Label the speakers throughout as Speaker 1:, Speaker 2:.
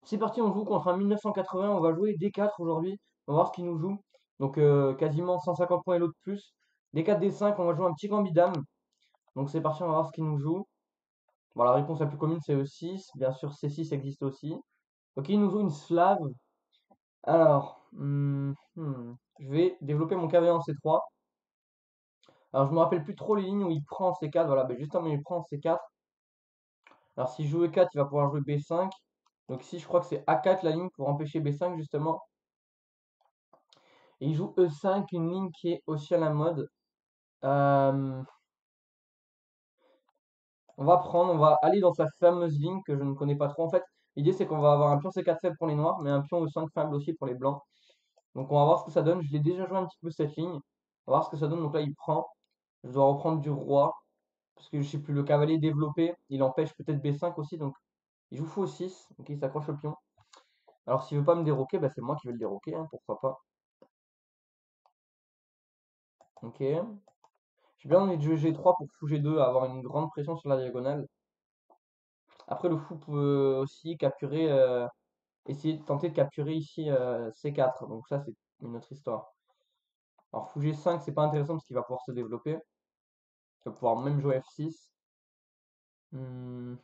Speaker 1: C'est parti, on joue contre un 1980, on va jouer D4 aujourd'hui, on va voir ce qu'il nous joue. Donc quasiment 150 points et l'autre plus. D4, D5, on va jouer un petit gambit-dame. Donc c'est parti, on va voir ce qu'il nous joue. Bon, la réponse la plus commune c'est E6, bien sûr C6 existe aussi. Ok, il nous joue une slave. Alors, je vais développer mon cavalier en C3. Alors je me rappelle plus trop les lignes où il prend en C4, voilà, ben justement il prend en C4. Alors s'il joue E4, il va pouvoir jouer B5. Donc ici je crois que c'est A4 la ligne pour empêcher B5 justement. Et il joue E5, une ligne qui est aussi à la mode. Euh, on va aller dans sa fameuse ligne que je ne connais pas trop. En fait, l'idée c'est qu'on va avoir un pion C4 faible pour les noirs, mais un pion E5 faible aussi pour les blancs. Donc on va voir ce que ça donne. Je l'ai déjà joué un petit peu cette ligne. On va voir ce que ça donne. Donc là, il prend. Je dois reprendre du roi. Parce que je sais plus, le cavalier développé, il empêche peut-être B5 aussi. Donc il joue fou 6. Donc il s'accroche au pion. Alors s'il veut pas me déroquer, bah, c'est moi qui vais le déroquer, hein, pourquoi pas. Ok. J'ai bien envie de jouer G3 pour fou G2, avoir une grande pression sur la diagonale. Après, le fou peut aussi capturer, essayer de tenter de capturer ici C4. Donc ça, c'est une autre histoire. Alors fou G5, c'est pas intéressant parce qu'il va pouvoir se développer. Il va pouvoir même jouer F6. Hmm,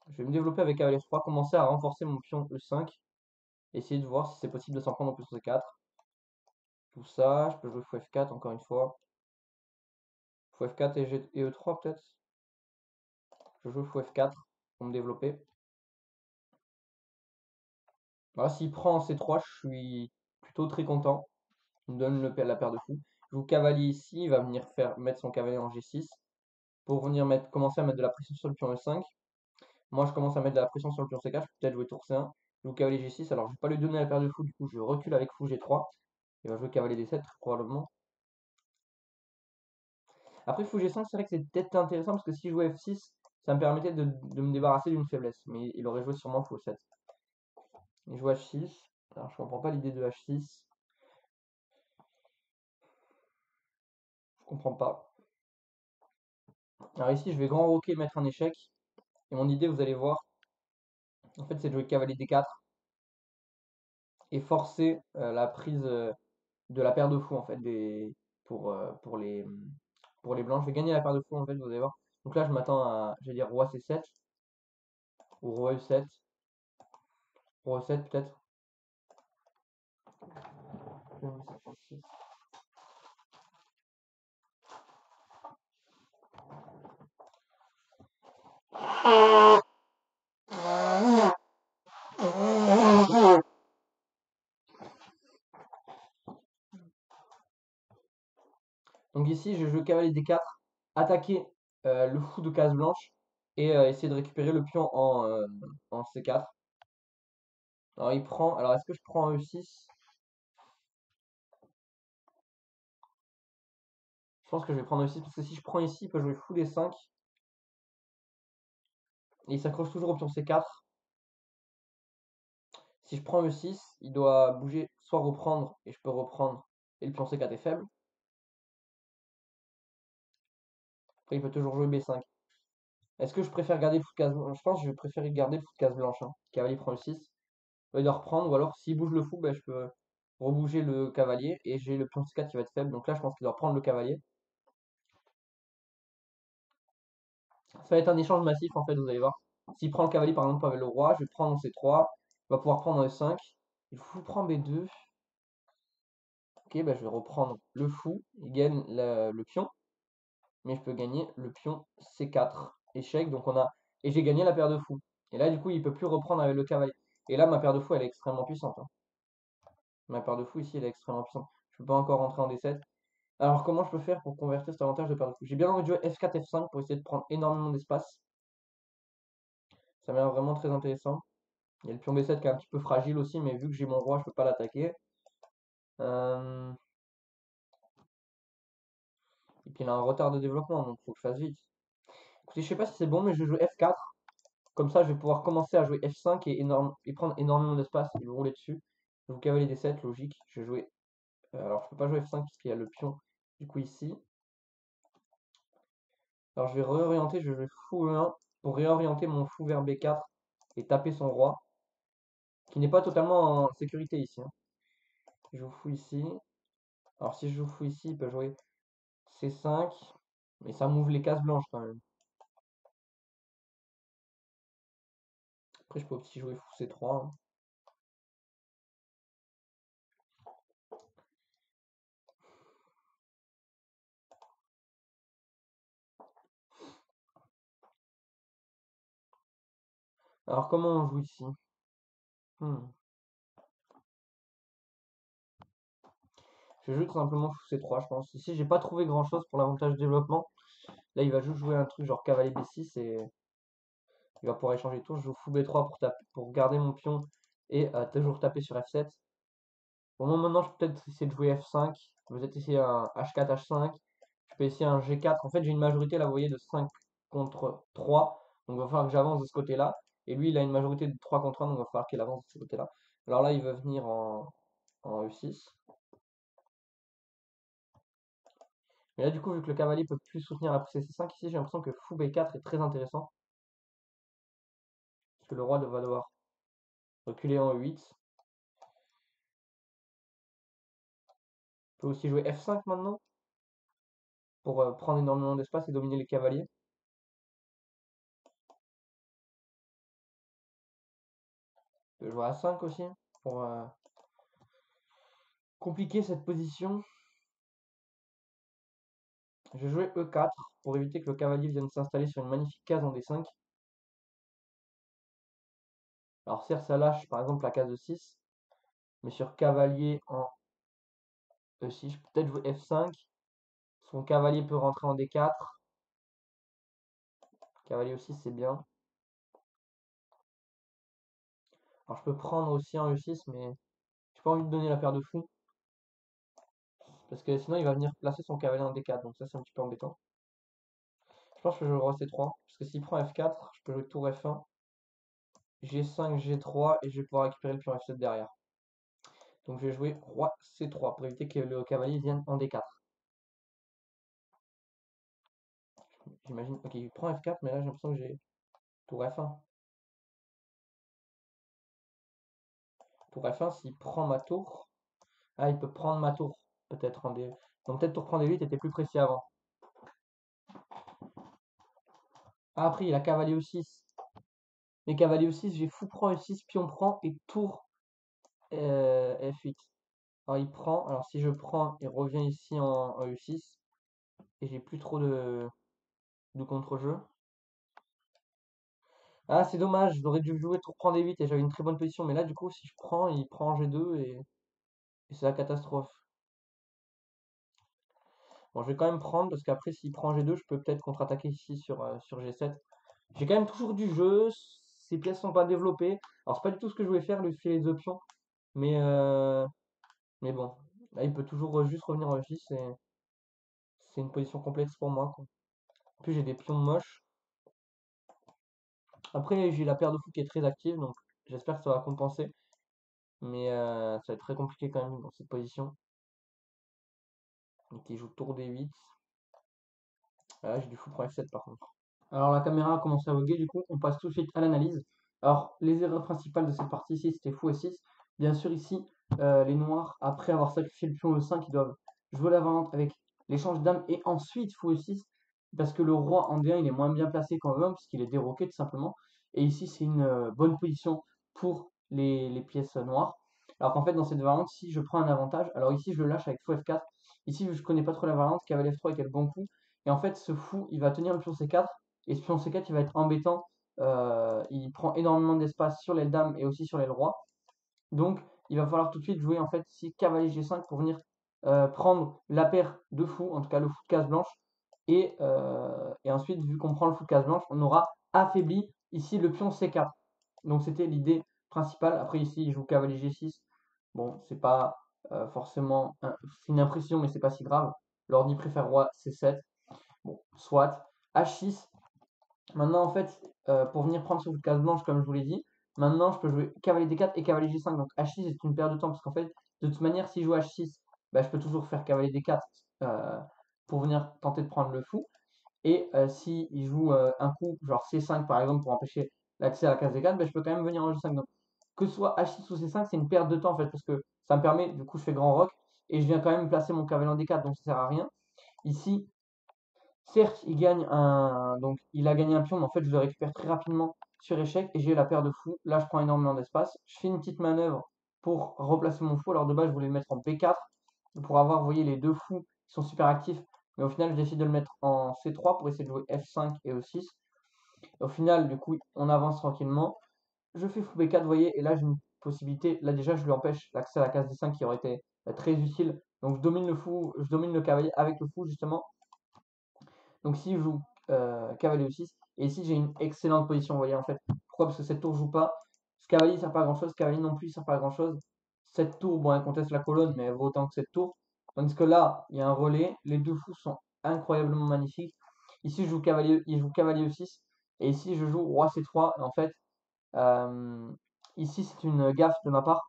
Speaker 1: Je vais me développer avec cavalier F3, commencer à renforcer mon pion E5. Essayer de voir si c'est possible de s'en prendre en plus C4. Tout ça, je peux jouer fou F4 encore une fois. Fou F4 et E3 peut-être. Je joue fou F4 pour me développer. Voilà, s'il prend en C3, je suis plutôt très content. Il me donne la paire de fous. Je joue cavalier ici, il va venir mettre son cavalier en G6 pour venir commencer à mettre de la pression sur le pion E5. Moi, je commence à mettre de la pression sur le pion C4, je peux peut-être jouer tour C1. Je joue cavalier G6, alors je vais pas lui donner la paire de fous, du coup je recule avec fou G3. Il va jouer cavalier D7 très probablement. Après fou G5, c'est vrai que c'est peut-être intéressant parce que si je jouais F6, ça me permettait de me débarrasser d'une faiblesse. Mais il aurait joué sûrement fou 7. Il joue H6. Alors je comprends pas l'idée de H6. Je comprends pas. Alors ici, je vais grand roquer, mettre un échec. Et mon idée, vous allez voir, en fait, c'est de jouer cavalier D4 et forcer la prise de la paire de fous, en fait, pour, euh, pour les, pour les blancs. Je vais gagner la paire de fous, en fait, vous allez voir. Donc là, je m'attends à, je vais dire roi C7 ou roi E7. Roi E7 peut-être. Donc ici, je joue cavalier D4, attaquer le fou de case blanche et essayer de récupérer le pion en C4. Alors il prend. Alors est-ce que je prends E6? Je pense que je vais prendre E6 parce que si je prends ici, il peut jouer fou D5 et il s'accroche toujours au pion C4. Si je prends E6, il doit bouger, soit reprendre et je peux reprendre et le pion C4 est faible. Après il peut toujours jouer B5. Est-ce que je préfère garder le fou de case blanche? Je pense que je vais préférer garder le fou de case blanche, hein. Cavalier prend E6. Il doit reprendre ou alors s'il bouge le fou, ben, je peux rebouger le cavalier et j'ai le pion C4 qui va être faible. Donc là je pense qu'il doit prendre le cavalier. Ça va être un échange massif en fait, vous allez voir. S'il prend le cavalier par exemple avec le roi, je vais prendre C3, il va pouvoir prendre E5. Il fou prend B2. Ok, bah, je vais reprendre le fou, il gagne le pion, mais je peux gagner le pion C4. Échec, donc on a. Et j'ai gagné la paire de fous. Et là, du coup, il peut plus reprendre avec le cavalier. Et là, ma paire de fous, elle est extrêmement puissante, hein. Ma paire de fous ici, elle est extrêmement puissante. Je peux pas encore rentrer en D7. Alors, comment je peux faire pour convertir cet avantage de paire de fous? J'ai bien envie de jouer F4, F5 pour essayer de prendre énormément d'espace. Ça m'a l'air vraiment très intéressant. Il y a le pion B7 qui est un petit peu fragile aussi, mais vu que j'ai mon roi, je peux pas l'attaquer. Euh, Et puis il a un retard de développement, donc faut que je fasse vite. Écoutez, je sais pas si c'est bon, mais je joue F4. Comme ça, je vais pouvoir commencer à jouer F5 et prendre énormément d'espace et le rouler dessus. Je joue cavalier D7, logique. Je vais jouer. Alors, je peux pas jouer F5 parce qu'il y a le pion, du coup, ici. Alors, je vais réorienter, je vais jouer fou E1 pour réorienter mon fou vers B4 et taper son roi. qui n'est pas totalement en sécurité ici, hein. Il joue fou ici. Alors si je joue fou ici, il peut jouer C5, mais ça m'ouvre les cases blanches quand même. Après, je peux aussi jouer fou C3, hein. Alors comment on joue ici? Hmm. Je joue tout simplement fou C3, je pense. Ici, j'ai pas trouvé grand-chose pour l'avantage de développement. Là, il va juste jouer un truc genre cavalier B6 et il va pouvoir échanger de tour. Je joue fou B3 pour garder mon pion et toujours taper sur F7. Bon, moi maintenant, je peux peut-être essayer de jouer F5. Peut-être essayer un H4, H5. Je peux essayer un G4. En fait, j'ai une majorité là, vous voyez, de 5 contre 3. Donc, il va falloir que j'avance de ce côté-là. Et lui, il a une majorité de 3 contre 1. Donc, il va falloir qu'il avance de ce côté-là. Alors là, il va venir en E6. Mais là, du coup, vu que le cavalier peut plus soutenir la poussée C5, ici, j'ai l'impression que fou B4 est très intéressant. Parce que le roi va devoir reculer en E8. Il peut aussi jouer F5 maintenant, pour prendre énormément d'espace et dominer les cavaliers. Il peut jouer A5 aussi, pour compliquer cette position. Je vais jouer E4, pour éviter que le cavalier vienne s'installer sur une magnifique case en D5. Alors certes, ça lâche par exemple la case de 6, mais sur cavalier en E6, je peux peut-être jouer F5. Son cavalier peut rentrer en D4. Cavalier E6, c'est bien. Alors je peux prendre aussi en E6, mais j'ai pas envie de donner la paire de fou. Parce que sinon il va venir placer son cavalier en D4, donc ça c'est un petit peu embêtant. Je pense que je vais jouer roi C3, parce que s'il prend F4, je peux jouer tour F1, G5, G3, et je vais pouvoir récupérer le pion F7 derrière. Donc je vais jouer roi C3 pour éviter que le cavalier vienne en D4. J'imagine. Ok, il prend F4, mais là j'ai l'impression que j'ai tour F1. Tour F1, s'il prend ma tour. Ah, il peut prendre ma tour. Peut-être en D. Donc peut-être tour prend D8 était plus précis avant. Ah, après il a cavalier E6. Mais cavalier E6, j'ai fou prend E6, pion prend et tour F8. Alors il prend. Alors si je prends, il revient ici en E6. Et j'ai plus trop de contre-jeu. Ah, c'est dommage, j'aurais dû jouer tour prend D8 et j'avais une très bonne position. Mais là, du coup, si je prends, il prend en G2 et c'est la catastrophe. Bon, je vais quand même prendre parce qu'après, s'il prend G2, je peux peut-être contre-attaquer ici sur G7. J'ai quand même toujours du jeu, ces pièces sont pas développées. Alors, c'est pas du tout ce que je voulais faire, lui filer les options. Mais bon, là, il peut toujours juste revenir en F6 et c'est une position complexe pour moi, quoi. En plus, j'ai des pions moches. Après, j'ai la paire de fou qui est très active, donc j'espère que ça va compenser. Mais ça va être très compliqué quand même dans cette position. Donc, il joue tour D8. Là, j'ai du fou pour F7 par contre. Alors la caméra a commencé à voguer, du coup on passe tout de suite à l'analyse. Alors les erreurs principales de cette partie ici c'était fou S6. Bien sûr ici les noirs après avoir sacrifié le pion E5 ils doivent jouer la variante avec l'échange dames et ensuite fou E6 parce que le roi en D1 il est moins bien placé qu'en E1 puisqu'il est déroqué tout simplement. Et ici c'est une bonne position pour les pièces noires. Alors qu'en fait dans cette variante si je prends un avantage, alors ici je le lâche avec fou F4. Ici je connais pas trop la variante, cavalier F3 était le bon coup. Et en fait ce fou il va tenir le pion C4 et ce pion C4, il va être embêtant. Il prend énormément d'espace sur l'aile dame et aussi sur l'aile roi. Donc, il va falloir tout de suite jouer en fait ici cavalier G5 pour venir prendre la paire de fou, en tout cas le fou de case blanche. Et ensuite, vu qu'on prend le fou de case blanche, on aura affaibli ici le pion C4. Donc, c'était l'idée principale. Après, ici, il joue cavalier G6. Bon, c'est pas forcément c'est une impression, mais c'est pas si grave. L'ordi préfère roi C7. Bon, soit. H6, maintenant, en fait, pour venir prendre sur une case blanche, comme je vous l'ai dit, maintenant, je peux jouer cavalier D4 et cavalier G5. Donc H6 est une perte de temps, parce qu'en fait, de toute manière, si je joue H6, bah, je peux toujours faire cavalier D4 pour venir tenter de prendre le fou. Et si il joue un coup, genre C5 par exemple, pour empêcher l'accès à la case D4, bah, je peux quand même venir en G5. Donc que ce soit H6 ou C5, c'est une perte de temps en fait, parce que ça me permet, du coup, je fais grand roc, et je viens quand même placer mon cavalier en D4, donc ça sert à rien. Ici, certes, donc il a gagné un pion, mais en fait, je le récupère très rapidement sur échec, et j'ai la paire de fous. Là, je prends énormément d'espace. Je fais une petite manœuvre pour replacer mon fou. Alors de base, je voulais le mettre en B4, pour avoir, vous voyez, les deux fous qui sont super actifs, mais au final, je décide de le mettre en C3 pour essayer de jouer F5 et E6. Au final, du coup, on avance tranquillement. Je fais fou B4, vous voyez, et là j'ai une possibilité. Là déjà, je lui empêche l'accès à la case D5 qui aurait été très utile. Donc je domine le fou, je domine le cavalier avec le fou justement. Donc si je joue cavalier E6, et ici j'ai une excellente position, vous voyez en fait. Pourquoi? Parce que cette tour joue pas. Ce cavalier ne sert pas à grand chose, ce cavalier non plus ne sert pas à grand chose. Cette tour, bon, elle conteste la colonne, mais elle vaut autant que cette tour. Tandis que là, il y a un relais, les deux fous sont incroyablement magnifiques. Ici, je joue cavalier, il joue cavalier E6, et ici je joue roi C3. Et en fait, euh, ici, c'est une gaffe de ma part.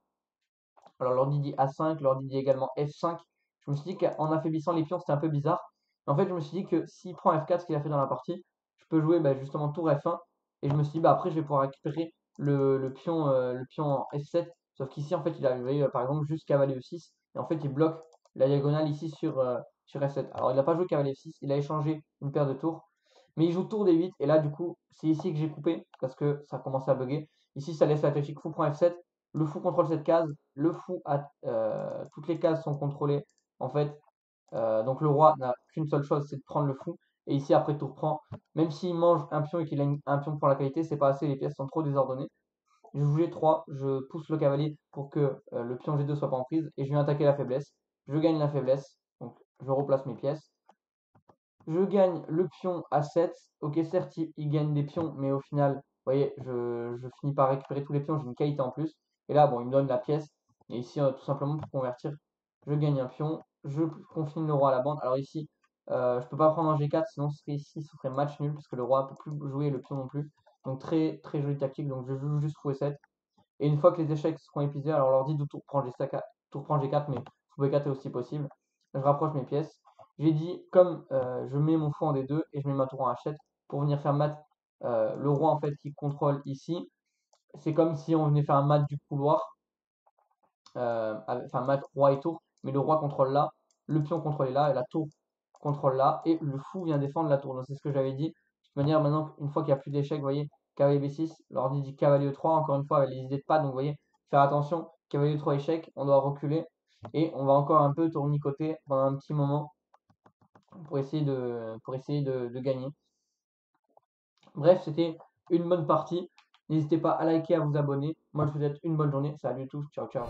Speaker 1: Alors, l'ordi dit A5, l'ordi dit également F5. Je me suis dit qu'en affaiblissant les pions, c'était un peu bizarre. Mais en fait, je me suis dit que s'il prend F4, ce qu'il a fait dans la partie, je peux jouer justement tour F1. Et je me suis dit, bah, après, je vais pouvoir récupérer le pion en F7. Sauf qu'ici, en fait, il avait par exemple juste cavalier E6. Et en fait, il bloque la diagonale ici sur F7. Alors, il n'a pas joué cavalier F6, il a échangé une paire de tours. Mais il joue tour D8. Et là, du coup, c'est ici que j'ai coupé parce que ça a commencé à bugger. Ici, ça laisse la tactique fou prend F7. Le fou contrôle cette case. Le fou a toutes les cases sont contrôlées. En fait, donc le roi n'a qu'une seule chose, c'est de prendre le fou. Et ici, après, tout reprend. Même s'il mange un pion et qu'il a un pion pour la qualité, c'est pas assez. Les pièces sont trop désordonnées. Je joue G3, je pousse le cavalier pour que le pion G2 soit pas en prise. Et je viens attaquer la faiblesse. Je gagne la faiblesse. Donc je replace mes pièces. Je gagne le pion A7. Ok, certes, il gagne des pions, mais au final, vous voyez, je finis par récupérer tous les pions. J'ai une qualité en plus. Et là, bon, il me donne la pièce. Et ici, tout simplement, pour convertir, je gagne un pion. Je confine le roi à la bande. Alors ici, je peux pas prendre un G4, sinon ce serait ici, ce serait match nul, parce que le roi ne peut plus jouer le pion non plus. Donc très très jolie tactique. Donc je joue juste fou E7. Et une fois que les échecs seront épuisés, alors on leur dit de tout reprendre G4, mais fou B4 est aussi possible. Je rapproche mes pièces. J'ai dit, comme je mets mon fou en D2 et je mets ma tour en H7 pour venir faire mat le roi en fait qui contrôle ici. C'est comme si on venait faire un mat du couloir, enfin mat roi et tour, mais le roi contrôle là, le pion contrôle là, et la tour contrôle là, et le fou vient défendre la tour. Donc c'est ce que j'avais dit. De toute manière, maintenant, une fois qu'il n'y a plus d'échecs, vous voyez, cavalier B6, l'ordi dit cavalier E3, encore une fois, avec les idées de pas, donc vous voyez, faire attention, cavalier E3 échec, on doit reculer, et on va encore un peu tournicoter pendant un petit moment pour essayer de gagner. Bref, c'était une bonne partie. N'hésitez pas à liker, à vous abonner. Moi, je vous souhaite une bonne journée. Salut à tous. Ciao, ciao.